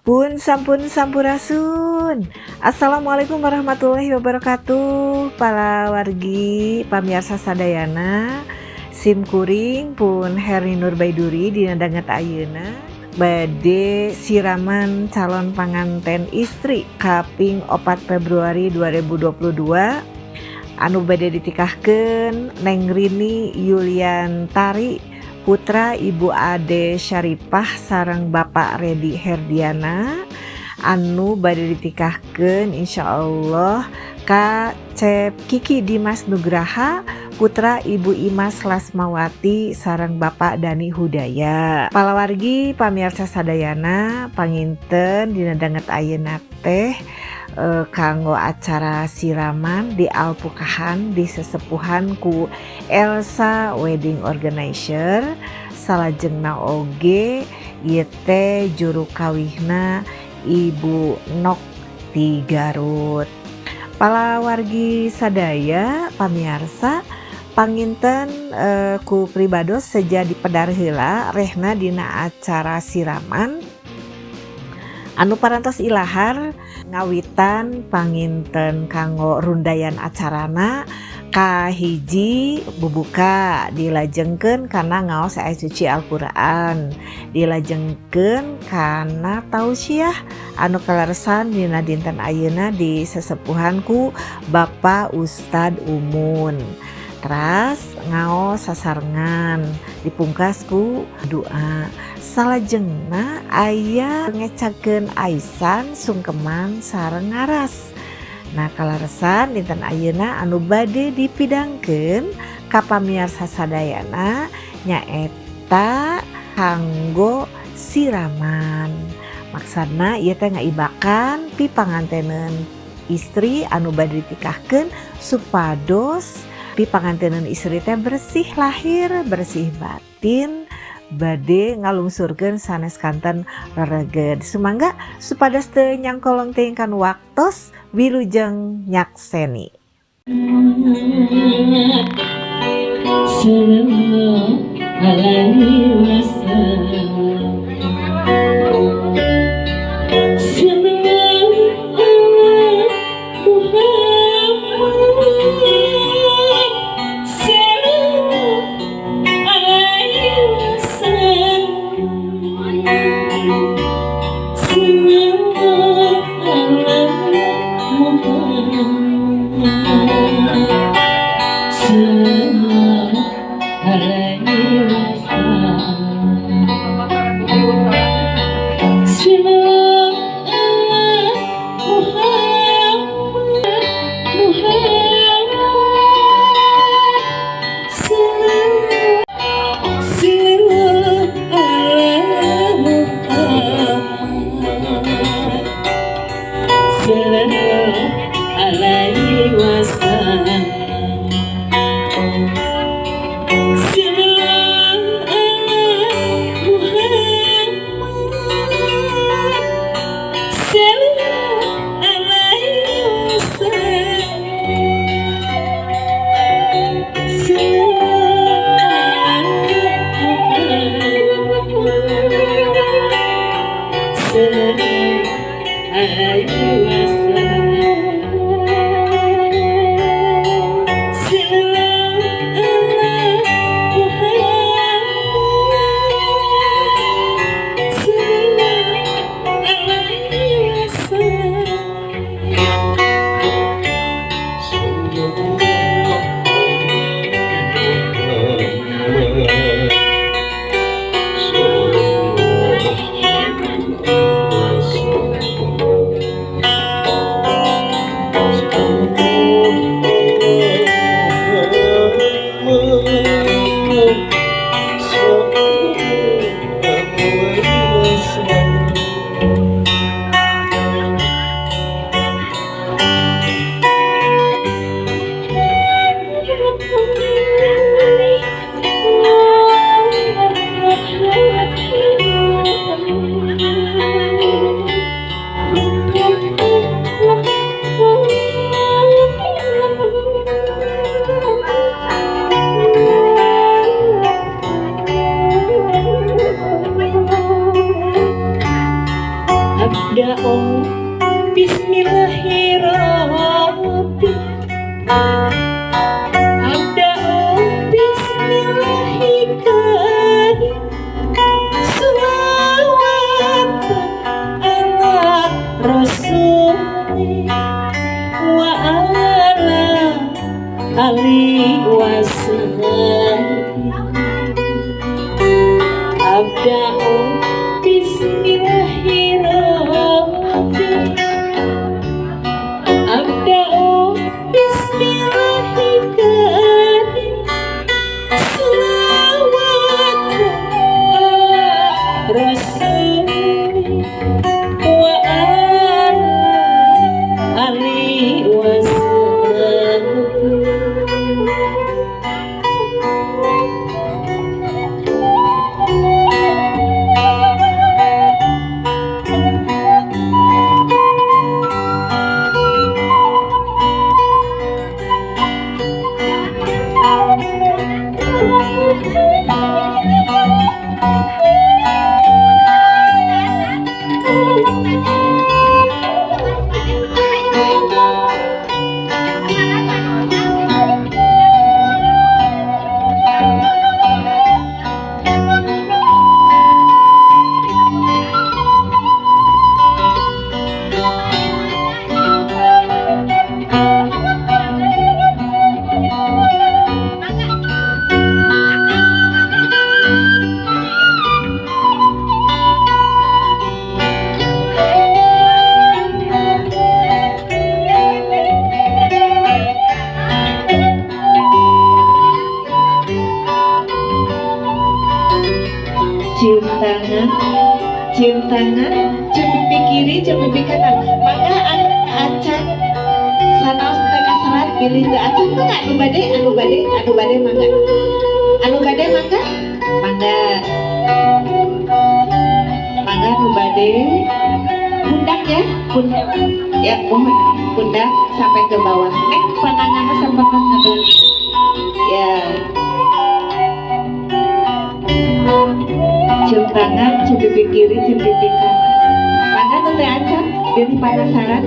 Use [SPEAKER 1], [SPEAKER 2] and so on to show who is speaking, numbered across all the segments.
[SPEAKER 1] Pun sampun sampurasun. Assalamualaikum warahmatullahi wabarakatuh. Para wargi pamirsa sadayana, simkuring pun Heri Nurbaiduri dina danget ayeuna bade siraman calon panganten istri kaping 4 Februari 2022 anu bade ditikahkeun Neng Rini Yuliantari putra Ibu Ade Syaripah sareng Bapak Redi Herdiana anu bade ditikahkeun insyaallah ka Cep Kiki Dimas Nugraha putra Ibu Imas Lasmawati sareng Bapak Dani Hudaya. Palawargi pamirsa sadayana panginten dina danget ayeuna teh kanggo acara siraman di Alpukahan di sesepuhan ku Elsa Wedding Organizer salajengna oge ieu teh juru kawihna Ibu Nok di Garut. Palawargi sadaya pamirsa panginten ku pribados seja dipedar heula rehna dina acara siraman anu parantos ilahar ngawitan panginten kanggo rundayan acarana kahiji bubuka dilajengkeun kana ngaos ayat suci Al-Qur'an, dilajengkeun kana tausiah anu kaleresan dina dinten ayeuna di sesepuhanku Bapak Ustad Umun. Teras ngaos sasarengan dipungkasku doa. Salajengna aya ngecakeun aisan sungkeman sareng ngaras. Nah kaleresan dinten ayeuna anu bade dipidangkeun ka pamirsa sadayana nyaeta kanggo siraman. Maksudna ieu teh ngaibakan pi pangantenan istri anu bade ditikahkeun supados pi pangantenan istri teh bersih lahir, bersih batin, bade ngalungsurkeun sanes kanten rereged. Sumangga supados teu nyangkolong teuing kan waktos wilujeng nyakseni.
[SPEAKER 2] Sallallahu alaihi wasallam. Abda'u Bismillahirrahmanirrahim. Abda'u Bismillahirrahmanirrahim. Salawatan ala Rasuli wa ala ali wasahbihi. Abda'u Bismillahirrahmanirrahim. Abda'u Bismillahirrahmanirrahim. Salawatu ala Rasuli wa ala ali wasahbihi. Cium tangan, cium pipi kiri, cium pipi kanan. Maka acan sanaos tengah serat pilih ke acan tuh nggak anu bade mangga, anu bade pundak ya pundak sampai ke bawah. Pandangannya sampai pas ngadon ya. Cium tangan, cium pipi kiri, cium pipi kanan. Mangga tete acan jadi penasaran.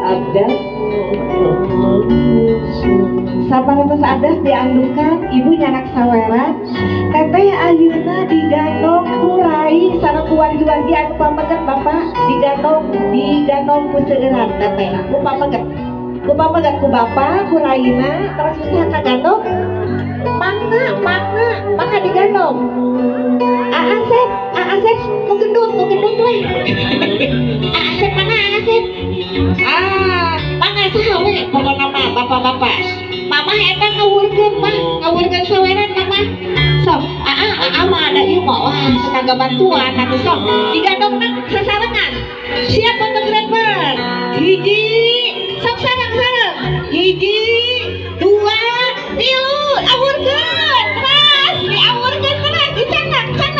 [SPEAKER 2] abdas saparantos abdas diandukan ibu nyanak saweran teteh ayeuna digandong kurai sareng wargi-wargi anu pameget bapak digandong ku seueuran teteh ku pameget ku bapak ku raina terus susah kagandong mangga digandong Aasep mau gendut weh Aasep mana Aasep mangga saha we pokona mah bapak-bapak mama eta ngawurkeun saweran mama sok mah ada ieu mah wah tenaga bantuan atuh sok digandong sasarengan siap fotografer hiji sok sareng hiji dua tilu awurkeun terus diawurkeun terus dicanak terus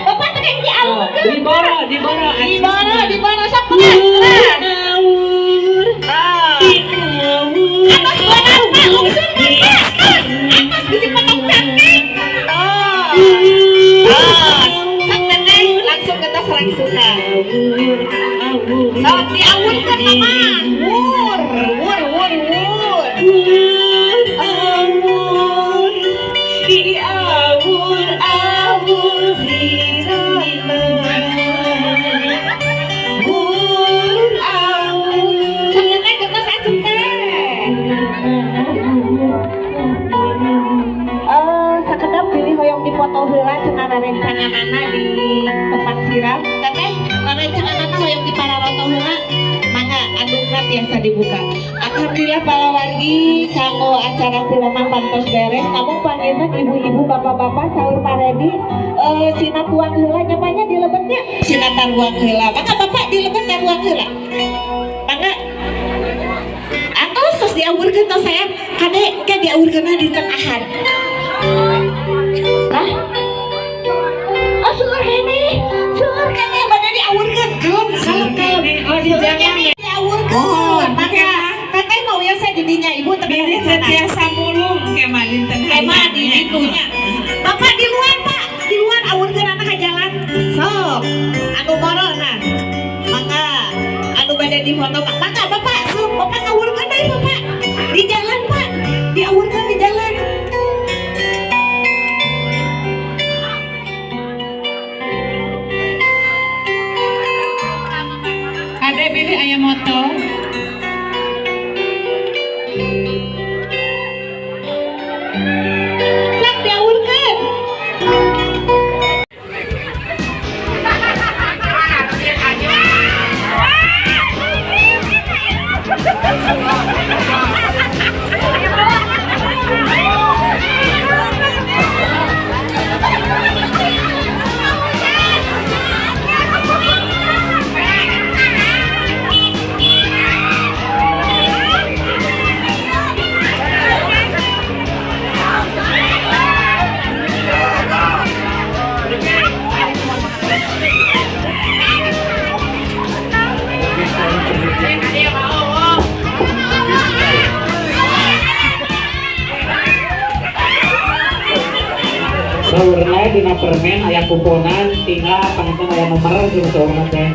[SPEAKER 2] bapak teh diawurkeun diboro sok terus atas badan pak unsur atas bisi potong cantik sok teteh langsung kita serang suka sok diawurkeun mama wur diawur sirama sampai kita asup sakedap pilih hoyong dipoto heula cenah rencanganana di tempat siram teteh rencanganana hoyong dipararoto heula mangga andungna biasa dibuka. Alhamdulillah para wargi kanggo acara siraman pantos beres namun panggilna ibu-ibu bapak-bapak sahur paredi sina tuang heula nyapanya dilebetnya sina taruang heula mangga bapak dilebet taruang heula mangga tos diawurkeun tos saya kade engke diawurkeunna dinten Ahad suhur kene bade diawurkeun kalem diawurkeun maka teteh mau ya saya didinya ibu tapi biasa mulung kemah dinten kemah di itunya bapak di luar awurkeun anak ka jalan sok anu borona maka anu bade di foto maka bapak sok bapak ngawurkeun deui bapak di jalan pak diawurkeun di jalan ada pilih ayam moto sok diawurkeun
[SPEAKER 3] sahurna dina permen aya kumpulan tinggal pangaten aya nomor jeung sahurna teh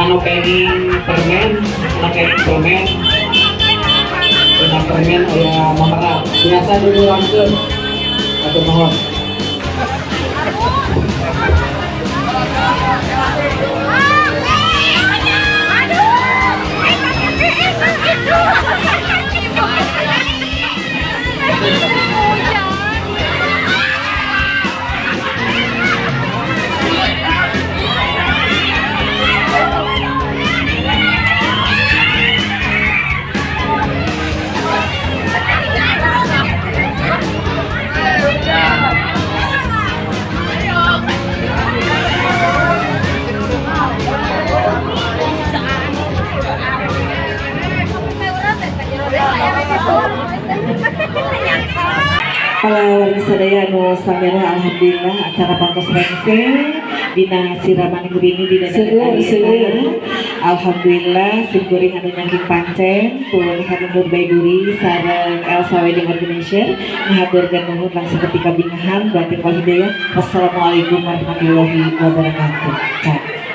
[SPEAKER 3] anu kenging permen anu kenging permen dina permen aya nomor biasa diluangkeun atuh nuhun
[SPEAKER 1] Para warga sadaya anu samira alhamdulillah acara pantos rensing dina siraman kurini dina alhamdulillah simkuring anu nyangking pancen pun Herlunur Baiduri sareng Elsa Wedding Organization ngahaturkeun nuhun langsung ketika bingahan batin wal hidayah. Wassalamualaikum warahmatullahi wabarakatuh.